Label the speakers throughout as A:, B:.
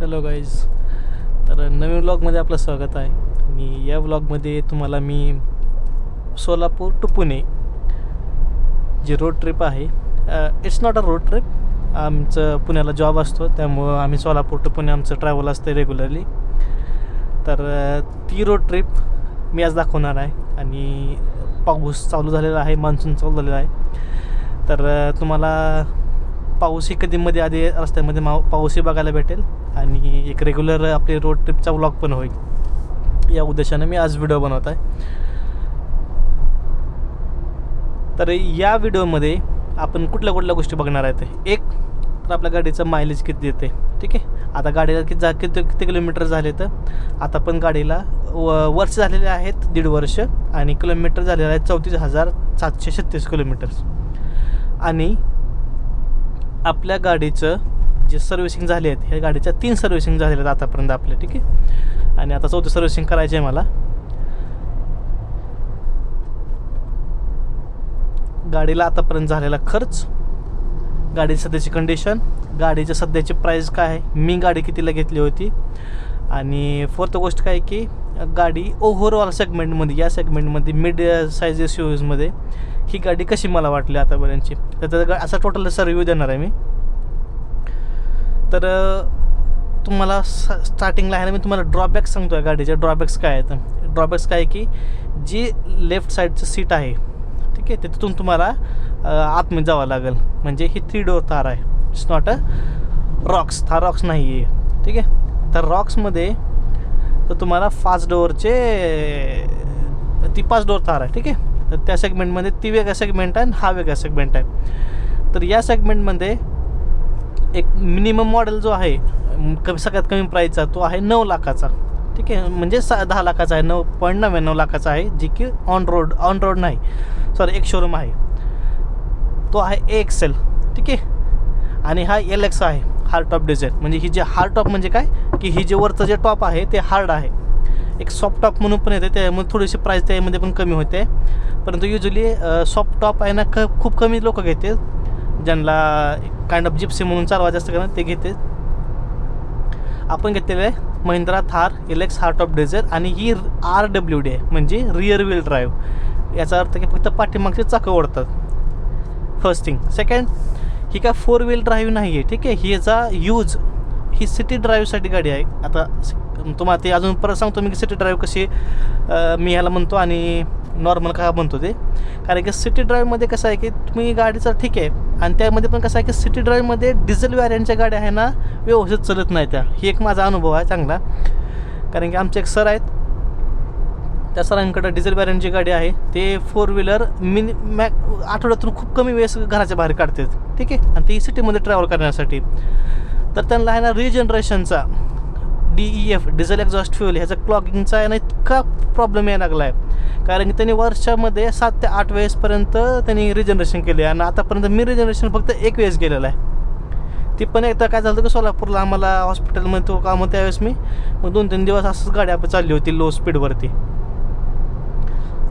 A: Hello guys. तर नवीन व्लॉगमध्ये आपलं स्वागत आहे. आणि या व्लॉगमध्ये तुम्हाला मी सोलापूर टू पुणे जी रोड ट्रिप आहे, it's not a road trip. आमचं पुण्याला जॉब असतो, त्यामुळं आम्ही सोलापूर टू पुणे आमचं ट्रॅव्हल असतं रेग्युलरली. तर ती रोड ट्रिप मी आज दाखवणार आहे. आणि पाऊस चालू झालेला आहे, मान्सून चालू झालेला आहे. तर तुम्हाला पाऊसही कधीमध्ये आधी रस्त्यामध्ये पाऊसही बघायला भेटेल आणि एक रेग्युलर आपली रोड ट्रिपचा व्लॉग पण होईल. या उद्देशाने मी आज व्हिडिओ बनवत आहे. तर या व्हिडिओमध्ये आपण कुठल्या कुठल्या गोष्टी बघणार आहेत. एक तर आपल्या गाडीचं मायलेज किती देते. ठीक आहे, आता गाडीला किती किलोमीटर झाले, तर आता पण गाडीला वर्ष झालेले आहेत 1.5 वर्ष आणि किलोमीटर झालेले आहेत 34,736 किलोमीटर्स. आणि आपल्या गाडीचं जे सर्व्हिसिंग झाले आहेत, ह्या गाडीच्या 3 सर्व्हिसिंग झालेल्या आहेत आतापर्यंत आपल्या. ठीक आहे, आणि आता 4थी सर्व्हिसिंग करायची आहे मला. गाडीला आतापर्यंत झालेला खर्च, गाडीची सध्याची कंडिशन, गाडीची सध्याची प्राईस काय आहे, मी गाडी कितीला घेतली होती, आणि फोर्थ गोष्ट काय की गाडी ओव्हरऑल सेगमेंटमध्ये, या सेगमेंटमध्ये मिड साईज SUVमध्ये ही गाडी कशी मला वाटली आतापर्यंतची. तर असा टोटल रिव्ह्यू देणार आहे मी. तर तुम्हाला स्टार्टिंगला आहे ना, मी तुम्हाला ड्रॉबॅक्स सांगतो आहे गाडीचे. ड्रॉबॅक्स काय आहेत? ड्रॉबॅक्स काय की जी लेफ्ट साईडचं सीट आहे, ठीक आहे, तिथून तुम्हाला आतमध्ये जावं लागेल. म्हणजे ही 3 डोअर थार आहे. It's not a Roxx. Thar Roxx नाही आहे. ठीक आहे, तर रॉक्समध्ये तर तुम्हाला 5 डोअरचे ती 5 डोअर थार आहे. ठीक आहे, तर त्या सेगमेंटमध्ये ती वेगळा सेगमेंट आहे आणि हा वेगळा सेगमेंट आहे. तर या सेगमेंटमध्ये एक मिनिमम मॉडेल जो आहे सगळ्यात कमी प्राईसचा, तो आहे 9 लाखाचा. ठीक आहे, म्हणजे 10 लाखाचा आहे, 9.99 लाखाचा आहे, जी की ऑन रोड नाही, सॉरी, एक शोरूम आहे, तो आहे AXL. ठीक आहे, आणि हा LX आहे, हार्ड टॉप डिझाईन. म्हणजे ही जे हार्ड टॉप म्हणजे काय की ही जे वरचं जे टॉप आहे ते हार्ड आहे. एक सॉफ्ट टॉप म्हणून पण येते, त्यामुळे थोडीशी प्राईस त्यामध्ये पण कमी होते. परंतु युजली सॉफ्ट टॉप आहे ना खूप कमी लोक घेते, ज्यांना काइंड ऑफ जिप्सी म्हणून चालवायचं असतं का, ते घेते. आपण घेतलेलं आहे Mahindra Thar LX hard top design, आणि ही RWD आहे, म्हणजे रिअर व्हील ड्राईव्ह. याचा अर्थ की फक्त पाठीमागचे चाकं ओढतात. First thing. सेकंड, ही काय 4 व्हील ड्राईव्ह नाही आहे. ठीक आहे, ही याचा यूज ही सिटी ड्राईव्हसाठी गाडी आहे. आता तुम्हाला ते अजून परत सांगतो मी की सिटी ड्राईव्ह कशी मी ह्याला म्हणतो आणि नॉर्मल का म्हणतो ते. कारण की सिटी ड्राईव्हमध्ये कसं आहे की तुम्ही गाडीचं ठीक आहे, आणि त्यामध्ये पण कसं आहे की सिटी ड्राईव्हमध्ये डिझेल व्हॅरियंटच्या गाड्या आहे ना व्यवस्थित चालत नाही त्या. ही एक माझा अनुभव आहे चांगला. कारण की आमचे एक सर आहेत, त्या सरांकडं डिझेल व्हॅरियंटची गाडी आहे. ते 4 व्हीलर आठवड्यातून खूप कमी वेळेस घराच्या बाहेर काढतात. ठीक आहे, आणि ती सिटीमध्ये ट्रॅव्हल करण्यासाठी. तर त्यांना आहे ना रिजनरेशनचा DEF डिझेल एक्झॉस्ट फ्युल ह्याचा क्लॉगिंगचा आहे ना इतका प्रॉब्लेम यायला लागला आहे. कारण की त्यांनी वर्षामध्ये 7 ते 8 वेळेसपर्यंत त्यांनी रिजनरेशन केले, आणि आतापर्यंत मी रिजनरेशन फक्त 1 वेळेस गेलेलं आहे. ती पण एकदा काय झालं की सोलापूरला आम्हाला हॉस्पिटलमध्ये तो काम होतं, त्यावेळेस मी मग 2-3 दिवस असंच गाडी आपण चालली होती लो स्पीडवरती.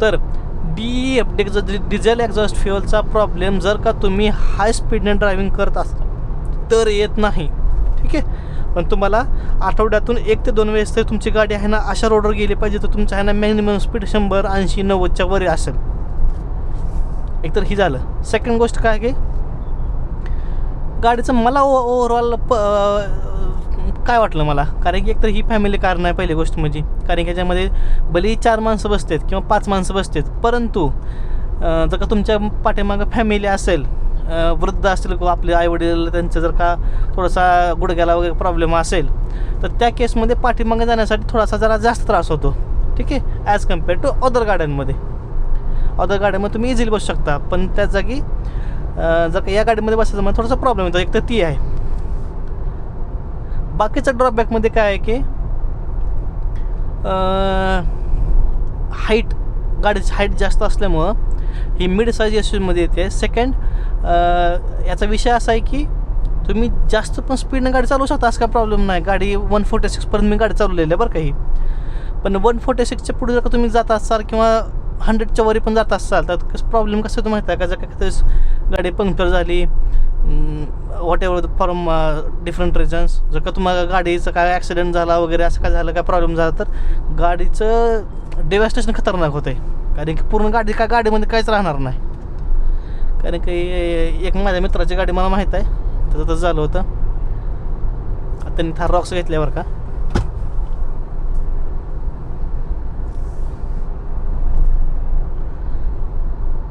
A: तर DEF डिझेल एक्झॉस्ट फ्युअलचा प्रॉब्लेम जर का तुम्ही हाय स्पीडने ड्रायव्हिंग करत असाल तर येत नाही. ठीक आहे, पण तुम्हाला आठवड्यातून 1 ते 2 वेळेस तर तुमची गाडी आहे ना अशा रोडवर गेली पाहिजे, तर तुमचं आहे ना मॅक्झिमम स्पीड 100, 80, 90च्या वर असेल. एकतर ही झालं. सेकंड गोष्ट काय की गाडीचं मला ओव्हरऑल काय वाटलं मला, कारण की एकतर ही फॅमिली कार नाही पहिली गोष्ट म्हणजे. कारण की ह्याच्यामध्ये भलेही 4 माणसं बसतात किंवा 5 माणसं बसतात, परंतु जर का तुमच्या पाठीमागं फॅमिली असेल, वृद्ध असतील किंवा आपले आईवडील, त्यांचं जर का थोडासा गुडघ्याला वगैरे प्रॉब्लेम असेल, तर त्या केसमध्ये पाठीमागे जाण्यासाठी थोडासा जरा जास्त त्रास होतो. ठीक आहे, ॲज कम्पेअर टू अदर गाड्यांमध्ये. अदर गाड्यांमध्ये तुम्ही इझिली बसू शकता, पण त्या जागी जर का या गाडीमध्ये बसायचं मला थोडासा प्रॉब्लेम येतो. एक तर ती आहे. बाकीचा ड्रॉबॅकमध्ये काय आहे की हाईट, गाडीची हाईट जास्त असल्यामुळं ही मिड साईज SUVमध्ये येते. सेकंड, याचा विषय असा आहे की तुम्ही जास्त पण स्पीडनं गाडी चालवू शकता, असं काय प्रॉब्लेम नाही. गाडी 146पर्यंत मी गाडी चालवलेली आहे बरं काही. पण 146च्या पुढे जर का तुम्ही जात असाल किंवा 100च्या वरी पण जात असाल, तर प्रॉब्लेम कसं होतं माहिती आहे का, जर का गाडी पंक्चर झाली, what ever from different reasons. जर का तुम्हाला गाडीचं काय ॲक्सिडेंट झाला वगैरे असं काय झालं, काय प्रॉब्लेम झाला तर गाडीचं डेव्हॅस्टेशन खतरनाक होतं आहे. कारण की पूर्ण गाडीमध्ये काहीच राहणार नाही. कारण की एक माझ्या मित्राची गाडी मला माहीत आहे, त्याचं तसं झालं होतं. त्यांनी थार रॉक्स घेतल्यावर का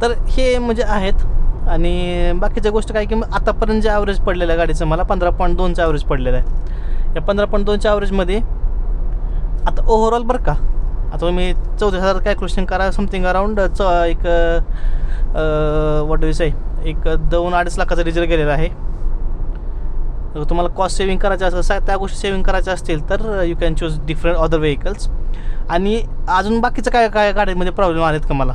A: तर हे म्हणजे आहेत. आणि बाकीच्या गोष्टी काय की आतापर्यंत जे ॲव्हरेज पडलेलं आहे गाडीचं मला 15.2चं ॲव्हरेज पडलेलं आहे. या 15.2च्या ॲव्हरेजमध्ये आता ओव्हरऑल बरं का, आता तुम्ही 34,000 कॅल्क्युलेशन करा, समथिंग अराउंड एक व्हॉट डू यू से एक 2-2.5 लाखाचा डिझेल गेलेला आहे. जर तुम्हाला कॉस्ट सेविंग करायचं असेल, त्या गोष्टी सेविंग करायच्या असतील तर you can choose different other vehicles. आणि अजून बाकीचं काय काय गाडीमध्ये प्रॉब्लेम आलेत का मला.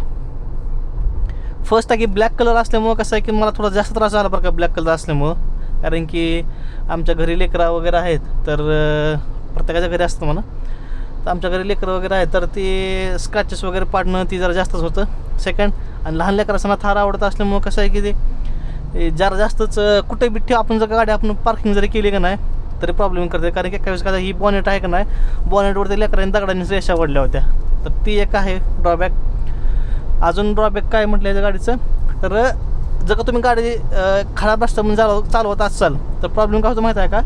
A: फर्स्ट आहे की ब्लॅक कलर असल्यामुळं कसं आहे की मला थोडा जास्त त्रास झाला बरं का ब्लॅक कलर असल्यामुळं. कारण की आमच्या घरी लेकरं वगैरे आहेत, तर प्रत्येकाच्या घरी असतं म्हणा, तर आमच्या घरी लेकरं वगैरे आहेत, तर ते स्क्रॅचेस वगैरे पाडणं ती जरा जास्तच होतं. सेकंड, आणि लहान लेकरांना थार आवडत असल्यामुळं कसं आहे की ते जरा जास्तच कुठे बी आपण जर गाडी आपण पार्किंग जरी केली का नाही तरी प्रॉब्लेम करते. कारण की एका वेळेस का ही बॉनेट आहे का नाही, बॉनेटवरती लेकरांनी दगडांनी रेषा ओढल्या होत्या, तर ती एक आहे ड्रॉबॅक. अजून ड्रॉबॅक काय म्हटलं याच्या गाडीचं, तर जर का तुम्ही गाडी खराब असतं म्हणजे चालवत असाल तर प्रॉब्लेम काय होतं माहीत आहे का,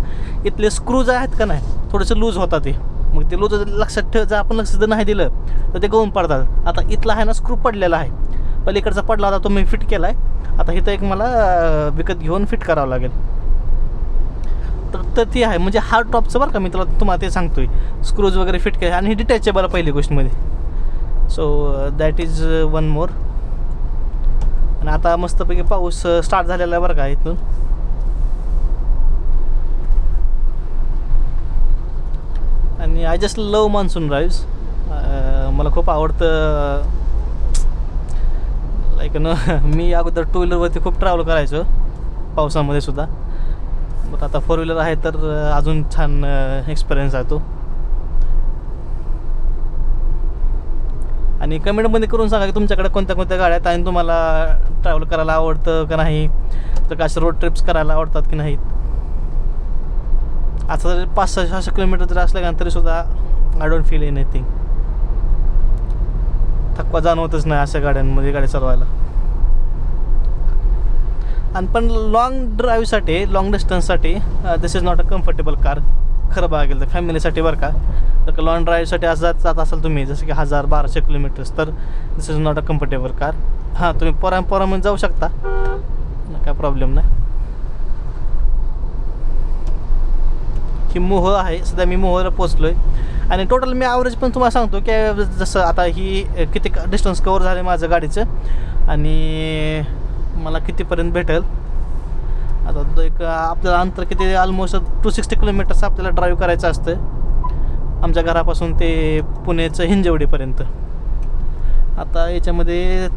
A: इथले स्क्रूज आहेत का नाही थोडेसे लूज होतात ते. मग ते लूज लक्षात ठेव, जर आपण लक्ष जर नाही दिलं तर ते गळून पडतात. आता इथला आहे ना स्क्रू पडलेला आहे, पलीकडचा पडला होता तो मी फिट केला आहे. आता इथं एक मला विकत घेऊन फिट करावं लागेल. तर ती आहे म्हणजे हार्ड टॉपचं बरं का, मी तुम्हाला ते सांगतो आहे, स्क्रूज वगैरे फिट केले आणि डिटॅचेबल पहिली गोष्टमध्ये. So that is one more. आणि आता मस्तपैकी पाऊस स्टार्ट झालेला आहे बरं का इथून. आणि I just love monsoon drives. मला खूप आवडतं. लाईक मी अगोदर 2 व्हीलरवरती खूप ट्रॅव्हल करायचो पावसामध्ये सुद्धा, बट आता 4 व्हीलर आहे तर अजून छान एक्सपिरियन्स आहे तो. आणि कमेंटमध्ये करून सांगा की तुमच्याकडे कोणत्या कोणत्या गाड्या आहेत आणि तुम्हाला ट्रॅव्हल करायला आवडतं का नाही, तर का अशा रोड ट्रिप्स करायला आवडतात की नाहीत. आता जर 500-600 किलोमीटर जर असलं का तरीसुद्धा आय डोंट फील एनिथिंग. थकवा जाणवतच नाही अशा गाड्यांमध्ये गाडी चालवायला. आणि पण लॉंग ड्राईव्हसाठी, लॉंग डिस्टन्ससाठी this is not a comfortable car. खरं बघा गेलं तर फॅमिलीसाठी बरं का. जर का लॉंग ड्राईव्हसाठी असं जात असाल तुम्ही जसं की 1000-1200 किलोमीटर्स, तर this is not a comfortable car. हां, तुम्ही पोरामध्ये जाऊ शकता, काय प्रॉब्लेम नाही. ही मोहोळ आहे, सध्या मी मोहोळला पोचलो आहे. आणि टोटल मी ॲव्हरेज पण तुम्हाला सांगतो की जसं आता ही किती डिस्टन्स कवर झालं आहे माझं गाडीचं आणि मला कितीपर्यंत भेटेल. आता एक आपल्याला अंतर किती, ऑलमोस्ट 260 किलोमीटर्स आपल्याला ड्राईव्ह करायचं असतं आमच्या घरापासून ते पुण्याचं हिंजवडीपर्यंत. आता याच्यामध्ये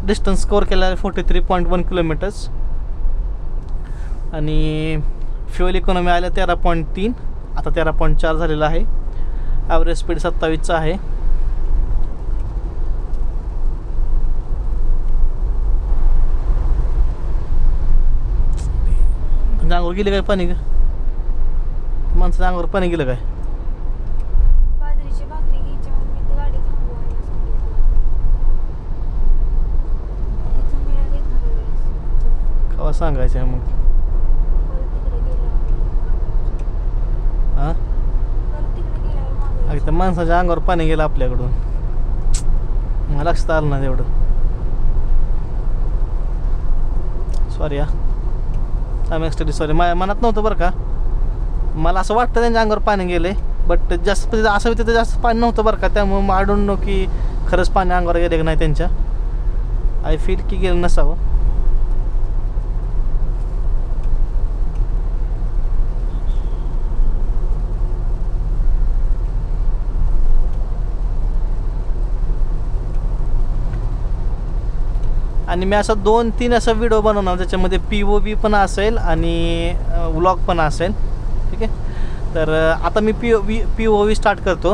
A: डिस्टन्स कवर केला आहे 43.1 किलोमीटर्स. आणि फ्युएल इकॉनॉमी आल्या 13.3, आता 13.4 झालेला आहे. ॲव्हरेज स्पीड 27चा आहे. अंगावर गेले काय पाणी, का माणसाच्या अंगावर पाणी गेलं काय.
B: बाजरीची भाकरी घ्यायची म्हणून मी गाडी थांबवायला सांगितलं.
A: केव्हा सांगायचं आहे मग. हां, तर माणसाच्या अंगावर पाणी गेलं आपल्याकडून, मला लक्षात आलं ना तेवढं. Sorry I extremely sorry. माझ्या मनात नव्हतं बरं का. मला असं वाटतं त्यांच्या अंगावर पाणी गेले, बट जास्त असं तिथं जास्त पाणी नव्हतं बरं का. त्यामुळे आय डोंट नो की खरंच पाणी अंगावर गेले की नाही त्यांच्या. आय फील की गेलं नसावं. आणि मी असं 2-3 असं व्हिडिओ बनवणार ज्याच्यामध्ये POV पण असेल आणि व्लॉग पण असेल. ठीक आहे, तर आता मी POV स्टार्ट करतो.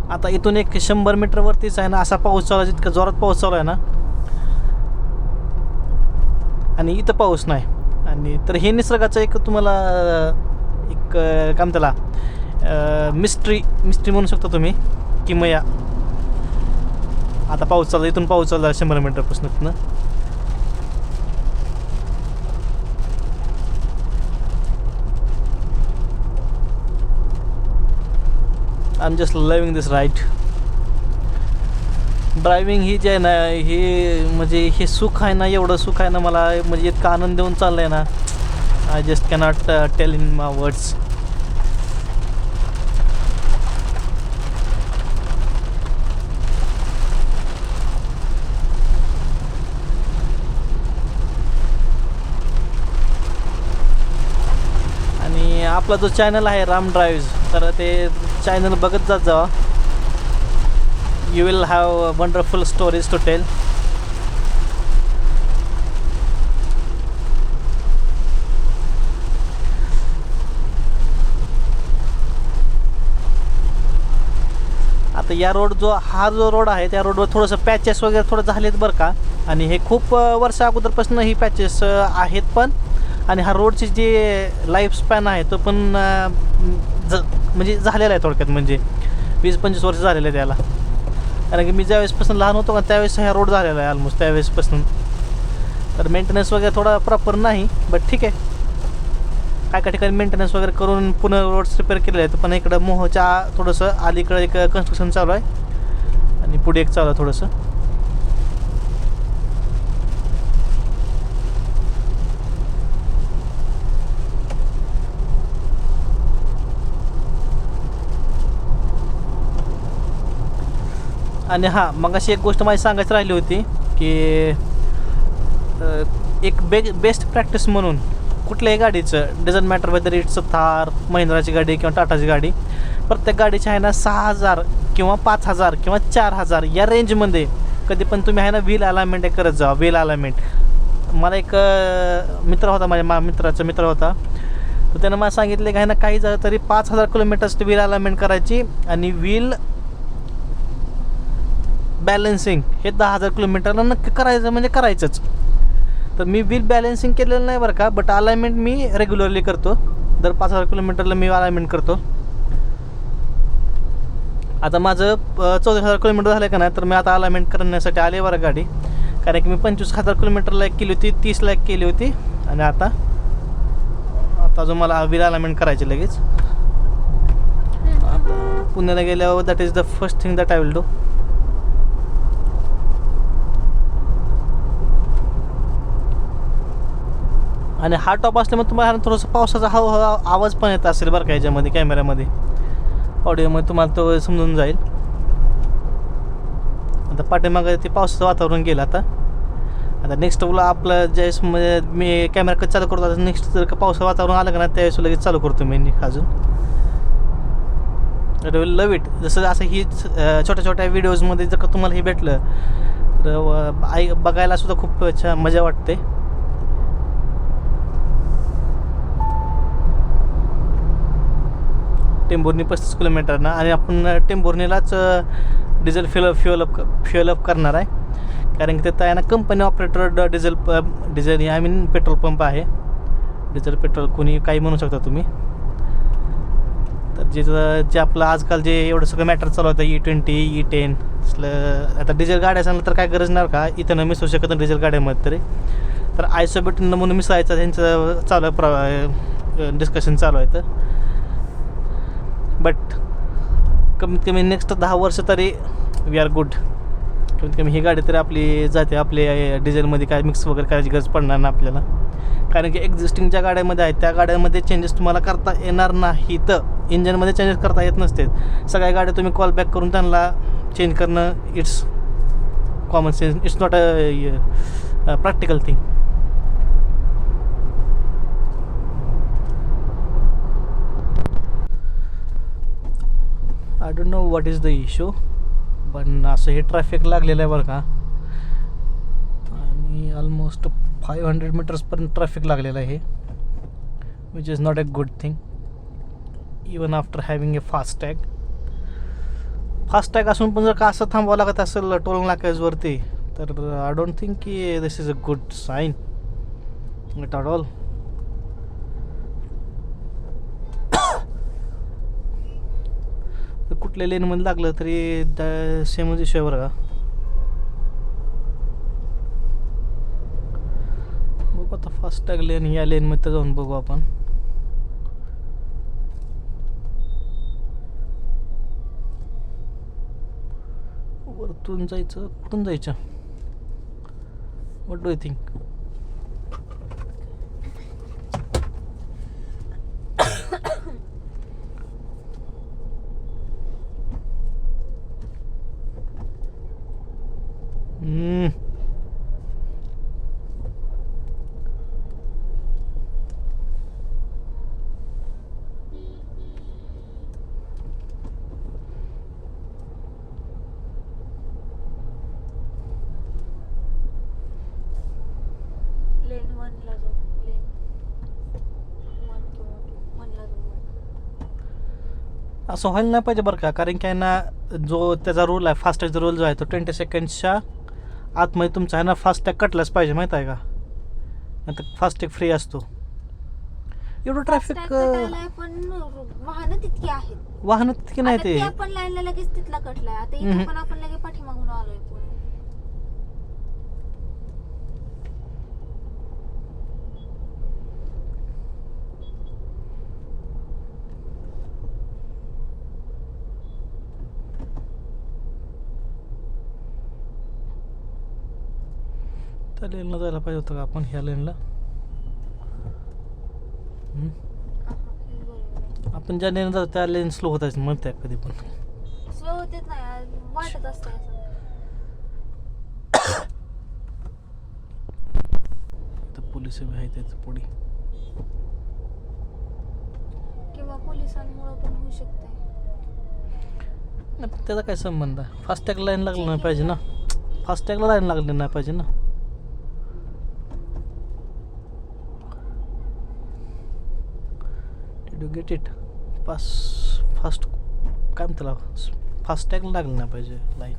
A: आता इथून एक 100 मीटरवरतीच आहे ना असा पाऊस चालू आहे, जितका जोरात पाऊस चालू आहे ना. आणि इथं पाऊस नाही. आणि तर हे निसर्गाचं एक तुम्हाला एक काय त्याला मिस्ट्री म्हणू शकता तुम्ही, किमया. आता पाऊस चालला, इथून पाऊस चालला 100 मीटरपासून इथनं. I am just loving this ride. Driving ही जे आहे ना, हे म्हणजे हे सुख आहे ना, एवढं सुख आहे ना मला, म्हणजे इतका आनंद देऊन चाललं आहे ना, I just cannot tell in my words. आणि आपला जो चॅनल आहे राम ड्राईव्ज, तर ते चॅनल बघत जात जावा. You will have wonderful stories to tell. आता या रोड हा जो रोड आहे, त्या रोडवर थोडंसं पॅचेस वगैरे थोडं झालेत बरं का. आणि हे खूप वर्ष अगोदरपासून ही पॅचेस आहेत पण. आणि हा रोडची जी लाईफ स्पॅन आहे तो पण म्हणजे झालेला आहे थोडक्यात, म्हणजे 20-25 वर्ष झालेलं आहे त्याला. कारण की मी ज्यावेळेसपासून लहान होतो का त्यावेळेस हा रोड झालेला आहे ऑलमोस्ट त्यावेळेसपासून. तर मेंटेनन्स वगैरे थोडा प्रॉपर नाही, बट ठीक आहे. काय ठिकाणी मेंटेनन्स वगैरे करून पुन्हा रोड्स रिपेअर केलेले आहेत. पण इकडं मोहोच्या थोडंसं अलीकडं एक कन्स्ट्रक्शन चालू आहे आणि पुढे एक चालू आहे थोडंसं. आणि हां, मग अशी एक गोष्ट माझी सांगायची राहिली होती की एक बेस्ट प्रॅक्टिस म्हणून कुठल्याही गाडीचं, doesn't matter whether it's Thar, महिंद्राची गाडी किंवा टाटाची गाडी, प्रत्येक गाडीची आहे ना 6,000 किंवा 5,000 किंवा 4,000 या रेंजमध्ये कधी पण तुम्ही आहे ना व्हील अलाइनमेंट करत जा. व्हील अलाइनमेंट, मला एक मित्र होता, माझ्या मित्राचा मित्र होता, तर त्यानं मला सांगितलं की आहे ना काही झालं तरी 5,000 किलोमीटर्स व्हील अलाइनमेंट करायची. आणि व्हील बॅलन्सिंग हे 10,000 किलोमीटरला नक्की करायचं, म्हणजे करायचंच. तर मी व्हील बॅलन्सिंग केलेलं नाही बरं का, बट अलाइनमेंट मी रेग्युलरली करतो. दर 5,000 किलोमीटरला मी अलाइनमेंट करतो. आता माझं 14,000 किलोमीटर झालं का नाही, तर मी आता अलाइनमेंट करण्यासाठी आले बरं गाडी. कारण की मी 25,000 किलोमीटरला एक केली होती, 30 लाख केली होती. आणि आता जो मला व्हील अलाइनमेंट करायची लगेच. आता पुण्याला गेल्यावर that is the first thing that I will do. आणि हा टॉप असल्यामुळे तुम्हाला थोडंसं पावसाचा हळूहळू आवाज पण येत असेल बरं का याच्यामध्ये, कॅमेऱ्यामध्ये, ऑडिओमध्ये तुम्हाला तो समजून जाईल. आता पाठीमागं ते पावसाचं वातावरण गेलं. आता नेक्स्ट आपलं ज्यावेळेस मी कॅमेरा कधी चालू करतो, नेक्स्ट जर का पावसाचं वातावरण आलं का ना त्यावेळेस लगेच चालू करतो मी अजून. Will love it. जसं असं ही छोट्या छोट्या व्हिडिओजमध्ये जर का तुम्हाला हे भेटलं तर बघायला सुद्धा खूप मजा वाटते. टेंभुर्णी 35 किलोमीटर ना. आणि आपण टेंभुर्णीलाच डिझेल फ्युअल अप करणार आहे. कारण की तिथं आहे ना company operator diesel I mean petrol pump आहे. डिझेल पेट्रोल कोणी काही म्हणू शकता तुम्ही. तर जे आपलं आजकाल जे एवढं सगळं मॅटर चालू होतं E20 E10 आता डिझेल गाड्या सांगलं तर काय गरज नाही का, इथं न मिसळू शकत डिझेल गाड्यामध्ये तरी. तर आयसोब्युटेन म्हणून मिसळायचं त्यांचं चालू आहे, डिस्कशन चालू आहे. तर बट कमीत कमी नेक्स्ट 10 वर्ष तरी वी आर गुड. कमीत कमी ही गाडी तरी आपली जाते. आपली डिझेलमध्ये काय मिक्स वगैरे करायची गरज पडणार ना आपल्याला. कारण की एक्झिस्टिंग ज्या गाड्यामध्ये आहेत त्या गाड्यांमध्ये चेंजेस तुम्हाला करता येणार नाही. तर इंजनमध्ये चेंजेस करता येत नसते. सगळ्या गाड्या तुम्ही कॉल बॅक करून त्यांना चेंज करणं it's common sense, it's not a practical thing. I don't know what is the issue, पण असं हे ट्रॅफिक लागलेलं आहे बरं का. आणि ऑलमोस्ट 500 मीटर्सपर्यंत ट्रॅफिक लागलेलं आहे, which is not a good thing even after having A FASTag. FASTag असून पण जर का असं थांबावं लागत असेल टोल नाक्यावरती, तर आय डोंट थिंक की this is a good sign. Not at all. तर कुठल्या लेनमध्ये लागलं तरी सेमच इश्यू आहे बरं का. बघू आता फास्ट टॅग लेन या लेनमध्ये जाऊन बघू आपण. वरतून जायचं कुठून जायचं, व्हॉट डू यू थिंक?
B: लेन 1 ला जाऊ. लेन 1 किंवा 2 1 ला जाऊ.
A: असं व्हायला नाही पाहिजे बरं का, कारण की आहे ना जो त्याचा रूल आहे फास्टॅगचा रूल जो आहे तो 20 सेकंड्सच्या आतमध्ये तुमचा आहे ना फास्टॅग कटलाच पाहिजे, माहीत आहे का? नंतर फास्टॅग फ्री असतो. एवढं ट्रॅफिक
B: कटायलाय पण वाहनं तितकी आहेत.
A: वाहनं तितकी नाही
B: आता
A: ते.
B: ते आपण लाईनला लगेच तिथला कटलाय. आता इथे पण आपण लगेच पाठीमागून आलोय पुढे.
A: त्या लेनला जायला पाहिजे होतं का आपण, ह्या लेनला?
B: हे बरोबर आहे.
A: आपण ज्या लेन जातो त्या लेन स्लो होत म्हणते कधी पण.
B: स्लो होतेच नाही, वाटत असतं असं.
A: तर पोलिस उभे आहेत त्याचं पुढे.
B: किंवा पोलिसांमुळे पण होऊ शकतंय.
A: नाही पण त्याचा काय संबंध आहे? फास्टॅग लाईन लागलं नाही पाहिजे ना, फास्टॅगला लाईन लागली नाही पाहिजे ना. Did you get it? Fast काय म्हणते त्याला, फास्टॅगला लागलं नाही पाहिजे लाईन.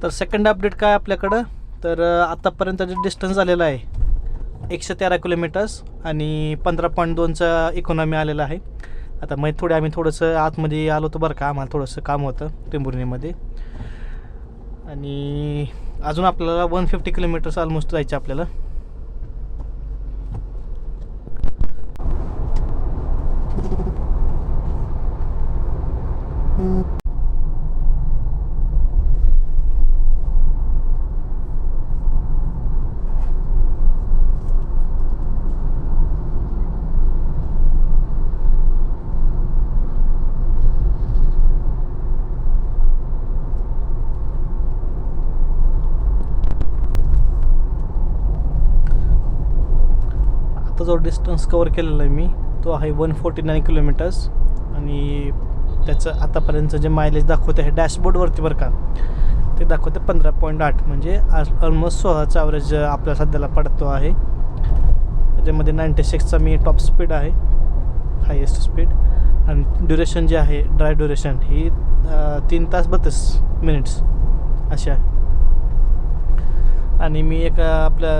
A: तर सेकंड अपडेट काय आपल्याकडं, तर आतापर्यंत जे डिस्टन्स झालेलं आहे 113 किलोमीटर्स आणि 15.2चा इकॉनॉमी आलेला आहे. आता मग आम्ही थोडंसं आतमध्ये आलो होतो बरं का, आम्हाला थोडंसं काम होतं टेंभुर्णीमध्ये, आणि अजून आपल्याला 150 किलोमीटर्स ऑलमोस्ट जायचं आपल्याला. आता जो डिस्टन्स कवर केलेला आहे मी तो आहे 149 किलोमीटर्स, आणि त्याचं आतापर्यंतचं जे मायलेज दाखवते आहे डॅशबोर्डवरती बरं का, ते दाखवते 15.8, म्हणजे ऑलमोस्ट 16चा ॲव्हरेज आपल्या सध्याला पडतो आहे. त्याच्यामध्ये 96चा मी टॉप स्पीड आहे, हायेस्ट स्पीड, आणि ड्युरेशन जे आहे ड्राय ड्युरेशन ही 3 तास 32 मिनिट्स अशी आहे. आणि मी एक आपल्या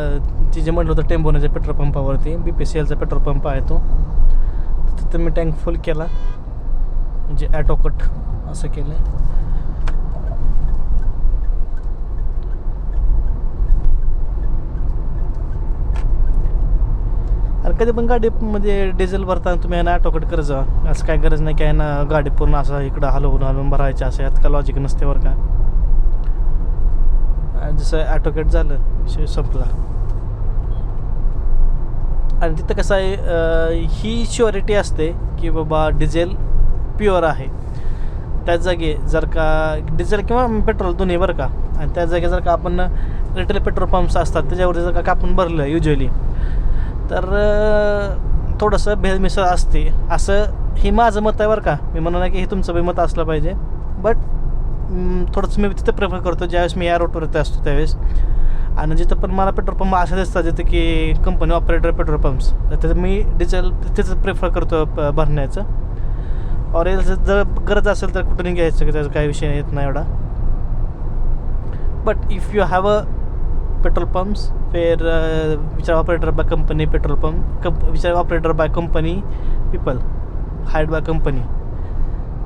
A: जे म्हटलं होतं टेंभुर्णीच्या पेट्रोल पंपावरती BPCLचा पेट्रोल पंप आहे तो, तिथं मी टँक फुल केला, म्हणजे ॲटोकट असं केलं. आणि कधी पण गाडीमध्ये डिझेल भरताना तुम्ही आहे ना ॲटोकट करत जा, असं काय गरज नाही की आहे ना गाडी पूर्ण असं इकडं हलवून भरायची, असं यात का लॉजिक नसते बरं का. जसं ॲटोकेट झालं विषय संपला. आणि तिथं कसं आहे, ही श्युअरिटी असते की बाबा डिझेल प्युअर आहे. त्याच जागी जर का डिझेल किंवा पेट्रोल दोन्ही बरं का, आणि त्या जागी जर का आपण रिटेल पेट्रोल पंप्स असतात त्याच्यावर जर का आपण भरलं युजली, तर थोडंसं भेदमिसळ असते, असं हे माझं मत आहे बरं का. मी म्हणणार की हे तुमचं बी मत असलं पाहिजे, बट थोडंसं मी तिथं प्रेफर करतो ज्यावेळेस मी या रोडवरती असतो त्यावेळेस. आणि जिथं पण मला पेट्रोल पंप असे दिसतात जिथं की कंपनी ऑपरेटर पेट्रोल पंप्स, तर त्याचं मी डिझेल तिथेच प्रेफर करतो भरण्याचं. और जर गरज असेल तर कुठूनही घ्यायचं, त्याचा काही विषय येत नाही एवढा. But if you have a petrol pumps which are operated by company petrol pump which are operated by company people hired by company,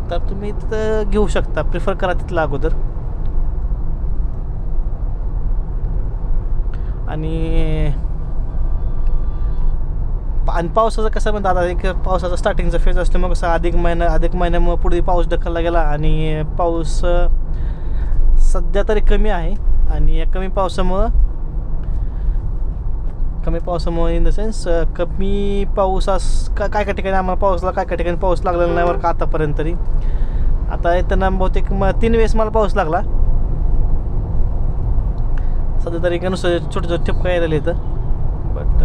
A: तर तुम्ही तिथं घेऊ शकता. प्रिफर करा तिथलं अगोदर. आणि पावसाचं कसं म्हणतात, आता एक पावसाचा स्टार्टिंगचा फेज असतो, मग कसं अधिक महिन्यामुळे पुढे पाऊस ढकलला गेला आणि पाऊस सध्या तरी कमी आहे. आणि या कमी पावसामुळं इन द सेन्स कमी पाऊस काय ठिकाणी आम्हाला पाऊसला, काय ठिकाणी पाऊस लागलेला नाही बरं का आतापर्यंत तरी. आता येताना बहुतेक 3 वेळेस मला पाऊस लागला. सध्या तरी काय नुसतं छोटे छोटे ठिपका यायला येतं. But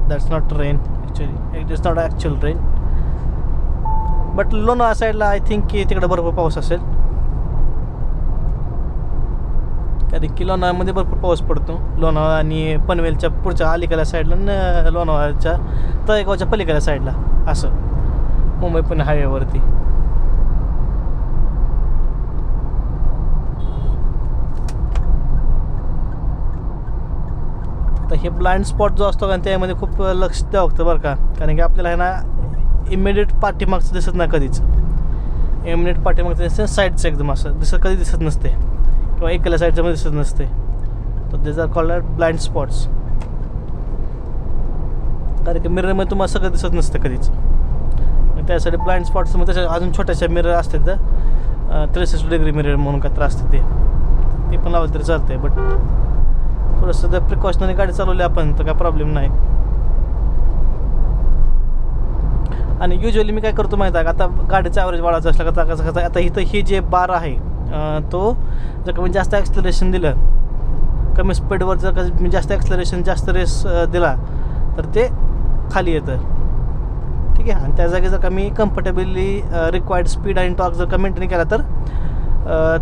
A: that's not rain actually, it is not actual rain. But Lonavala साईडला आय थिंक की तिकडं भरपूर पाऊस असेल, कारण की लोणावळ्यामध्ये भरपूर पाऊस पडतो. लोणावळा आणि पनवेलच्या पुढच्या अलीकडल्या साईडला आणि लोणावळ्याच्या तळेगावच्या पलीकडल्या साईडला, असं मुंबई पुणे हायवेवरती. तर हे ब्लाइंड स्पॉट जो असतो का त्यामध्ये खूप लक्ष द्यावं लागतं बरं का, कारण की आपल्याला आहे ना इमिडिएट पाठीमागचं दिसत नाही कधीच. इमिडिएट पाठीमागचं दिसतं साईडचं एकदम असं कधी दिसत नसते, किंवा एकाला साईडच्या मध्ये दिसत नसते. तर these are called blind spots. कारण की मिररमध्ये तुम्हाला सगळं दिसत नसतं कधीच. त्यासाठी ब्लाइंड स्पॉट्स मग त्याच्या अजून छोट्याशा मिरर असतात, 360 डिग्री मिरर म्हणून काय त्रास असते, ते पण लावलं तरी चालतंय. बट थोडंसं जर प्रिकॉशनरी गाडी चालवली आपण तर काय प्रॉब्लेम नाही. आणि युजली मी काय करतो माहिती आहे का, आता गाडीचा ॲव्हरेज वाढायचं असलं का कसं आता इथं ही जे बार आहे तो जर कमी जास्त ॲक्सलरेशन दिलं, कमी स्पीडवर जर का जास्त ॲक्सलरेशन जास्त रेस दिला तर ते खाली येतं. ठीक आहे. आणि त्या जागी जर का मी कम्फर्टेबली रिक्वायर्ड स्पीड आणि टॉर्क जर का मेंटेन केला तर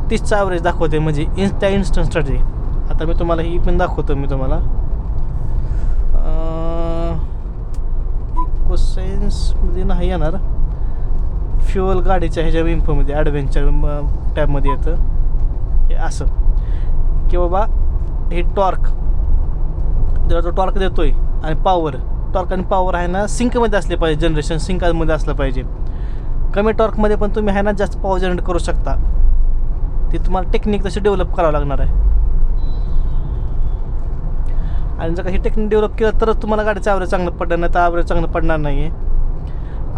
A: 30चा ॲव्हरेज दाखवते, म्हणजे त्या इन्स्टंटसाठी. आता मी तुम्हाला ही पण दाखवतो. मी तुम्हाला इकोसेन्समध्ये नाही येणार, फ्युअल गाडीच्या ह्याच्या इन्फोमध्ये ॲडव्हेंचर टॅबमध्ये येतं हे असं, की बाबा हे टॉर्क जेव्हा तो टॉर्क देतोय आणि टॉर्क आणि पॉवर आहे ना सिंकमध्ये असले पाहिजे, जनरेशन सिंकमध्ये असलं पाहिजे. कमी टॉर्कमध्ये पण तुम्ही आहे ना जास्त पॉवर जनरेट करू शकता. ते तुम्हाला टेक्निक तशी डेव्हलप करावं लागणार आहे. आणि जर का ही टेक्निक डेव्हलप केलं तरच तुम्हाला गाडीचं ॲव्हरेज चांगलं पडणार, नाही तर ॲव्हरेज चांगलं पडणार नाही आहे.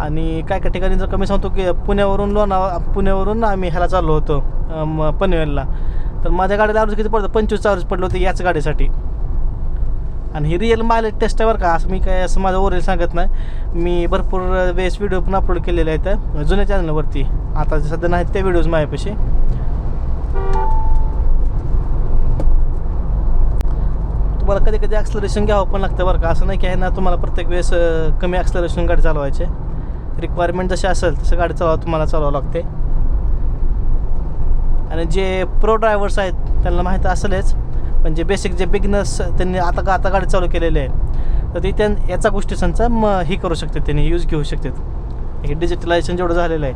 A: आणि काय ठिकाणी जर का मी सांगतो की पुण्यावरून आम्ही ह्याला चाललो होतो पनवेलला, तर माझ्या गाडीला ॲव्हरेज किती पडतं, 25 ॲव्हरेज पडलं होतं याच गाडीसाठी. आणि ही रिअल मायलेज टेस्ट आहे बरं का, असं मी काय असं माझं ओरिजिनल सांगत नाही. मी भरपूर वेळेस व्हिडिओ पण अपलोड केलेले आहेत जुन्या चॅनलवरती, आता सध्या नाहीत त्या व्हिडिओज माझ्यापाशी. तुम्हाला कधी कधी ॲक्सलरेशन घ्यावं पण लागतं बरं का, असं नाही की आहे ना तुम्हाला प्रत्येक वेळेस कमी ॲक्सलरेशन गाडी चालवायचे. रिक्वायरमेंट जशी असेल तसं गाडी तुम्हाला चालवावं लागते. आणि जे प्रो ड्रायव्हर्स आहेत त्यांना माहीत असेलच, पण जे बेसिक जे बिगिनर्स त्यांनी आता गाडी चालू केलेली आहे, तर ते याचा गोष्टी संचा ही करू शकतात, त्यांनी यूज घेऊ शकतात. हे डिजिटलायझेशन जेवढं झालेलं आहे,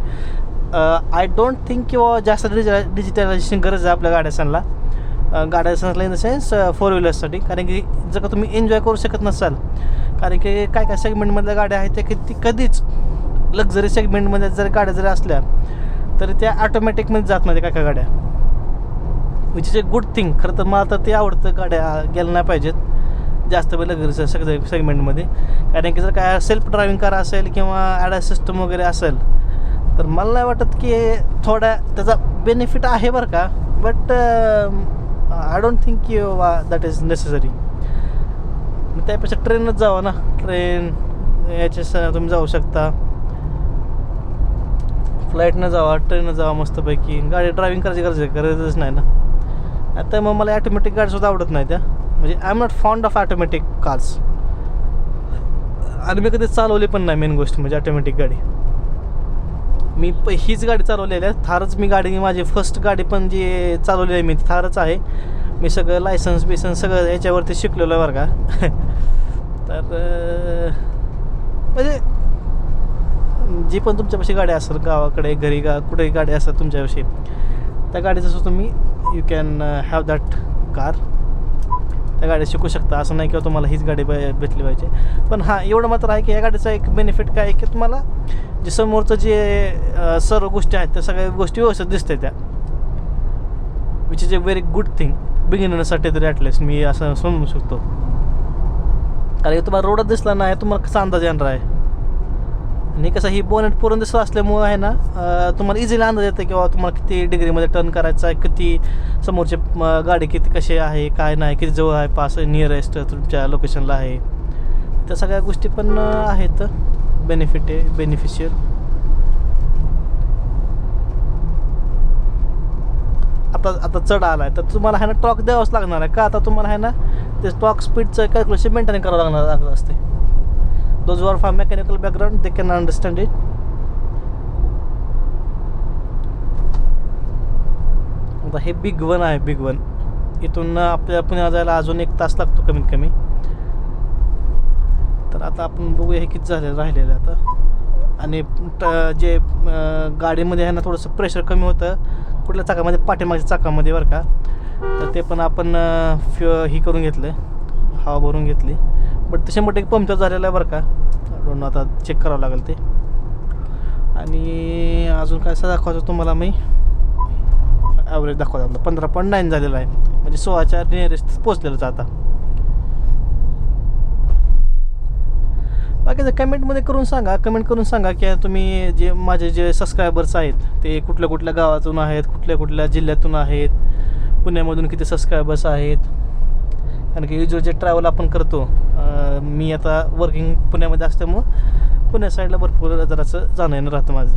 A: आय डोंट थिंक किंवा जास्त डिजिटलायझेशन गरज आहे आपल्या गाड्यासांना इन द सेन्स 4 व्हीलर्ससाठी. कारण की जर का तुम्ही एन्जॉय करू शकत नसाल, कारण की काय सेगमेंटमधल्या गाड्या आहेत त्या की कधीच लक्झरी सेगमेंटमध्ये जर गाड्या जरी असल्या तर त्या ऑटोमॅटिकमध्ये जात नाही काय गाड्या, which is a good thing. खरं तर मला तर ते आवडतं, गाड्या गेल्या नाही पाहिजेत जास्त वेळ लक्झरी सेगमेंटमध्ये. कारण की जर काय सेल्फ ड्रायव्हिंग कार असेल किंवा ॲडॅस सिस्टम वगैरे असेल तर मला नाही वाटत की थोडा त्याचा बेनिफिट आहे बरं का, but I don't think you that is necessary. मग त्यापेक्षा ट्रेनच जावं ना, ट्रेन याच्या तुम्ही जाऊ शकता, फ्लाईटनं जावा, ट्रेननं जावा मस्तपैकी. गाडी ड्रायव्हिंग करायची गरजच नाही ना. आता मग मला ॲटोमॅटिक गाडीसुद्धा आवडत नाही त्या, म्हणजे I am not fond of automatic cars. आणि मी कधी चालवली पण नाही, मेन गोष्ट म्हणजे ॲटोमॅटिक गाडी. मी हीच गाडी चालवलेली आहे, थारच. मी गाडी माझी फर्स्ट गाडी पण जी चालवली आहे मी थारच आहे. मी सगळं लायसन्स सगळं याच्यावरती शिकलेलं आहे बरं का. तर म्हणजे जी पण तुमच्यापाशी गाडी असेल गावाकडे घरी कुठेही गाडी असेल तुमच्यापाशी त्या गाडीचं सुद्धा तुम्ही you can have that car. त्या गाडी शिकू शकता. असं नाही किंवा तुम्हाला हीच गाडी भेटली पाहिजे. पण हां एवढं मात्र आहे की या गाडीचा एक बेनिफिट काय आहे की तुम्हाला जे समोरचं जे सर्व गोष्टी आहेत त्या सगळ्या गोष्टी व्यवस्थित दिसते त्या, which is a very good thing बिगिनरसाठी तरी ॲटलिस्ट मी असं समजू शकतो. कारण तुम्हाला रोडच दिसला नाही तुम्हाला कसा अंदाज येणार आहे. आणि कसं ही बोनेट पुरून दिसत असल्यामुळं आहे ना तुम्हाला इझिली अंदाज येतं किंवा तुम्हाला किती डिग्रीमध्ये टर्न करायचा आहे, किती समोरचे गाडी किती कशी आहे काय नाही, किती जवळ आहे पास नियरेस्ट तुमच्या लोकेशनला आहे. त्या सगळ्या गोष्टी पण आहेत बेनिफिशियल. आता चढ आला आहे तर तुम्हाला आहे ना टॉर्क द्यावंच लागणार आहे. का आता तुम्हाला आहे ना ते टॉर्क स्पीडचं कॅल्क्युलेशन मेंटेन करावं लागणार असते. Those are from mechanical background they can understand it. आता हे बिग वन आहे. बिग वन इथून आपल्या पुण्याला जायला अजून 1 तास लागतो कमीत कमी. तर आता आपण बघूया हे किती झाले राहिलेलं आता. आणि जे गाडीमध्ये आहे ना थोडंसं प्रेशर कमी होतं कुठल्या चाकामध्ये, पाठीमागच्या चाकामध्ये बरं का. तर ते पण आपण ही करून घेतलं, हवा भरून घेतली. बट ते 100% पंक्चर झालेलं आहे बरं का. डोंट नो आता चेक करावं लागेल ते. आणि अजून काय असं दाखवायचं तुम्हाला मी ॲव्हरेज दाखवतो आपलं 15.9 झालेलं आहे, म्हणजे 16च्या नियरेस्ट पोचलेलंच आता. बाकीचं कमेंट करून सांगा की तुम्ही जे माझे जे सबस्क्रायबर्स आहेत ते कुठल्या कुठल्या गावातून आहेत, कुठल्या जिल्ह्यातून आहेत, पुण्यामधून किती सबस्क्रायबर्स आहेत. कारण की युजर जे ट्रॅव्हल आपण करतो, मी आता वर्किंग पुण्यामध्ये असल्यामुळं पुण्या साईडला भरपूर जरासं जाणं येणं राहतं माझं.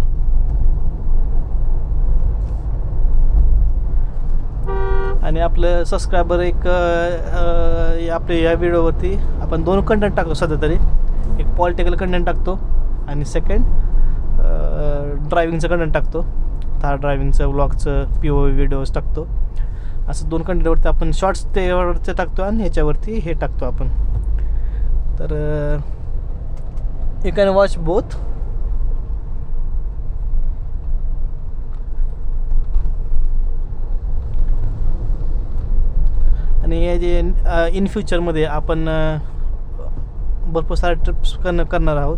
A: आणि आपलं सबस्क्रायबर एक आपल्या या व्हिडिओवरती आपण 2 कंटेंट टाकतो सध्या तरी. एक पॉलिटिकल कंटेंट टाकतो आणि सेकंड ड्रायव्हिंगचं कंटेंट टाकतो. थार ड्रायव्हिंगचं व्लॉगचं POV व्हिडिओज टाकतो. असं 2 कंटेंटवरती आपण शॉर्ट्स त्यावरचे टाकतो आणि ह्याच्यावरती हे टाकतो आपण. तर यू कॅन वॉच बोथ. आणि हे जे इन फ्युचरमध्ये आपण भरपूर सारे ट्रिप्स करणार आहोत.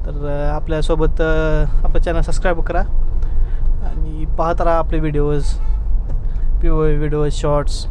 A: तर आपल्यासोबत आपलं चॅनल सबस्क्राईब करा आणि पाहत राहा आपले व्हिडिओज, POV व्हिडिओज, शॉर्ट्स.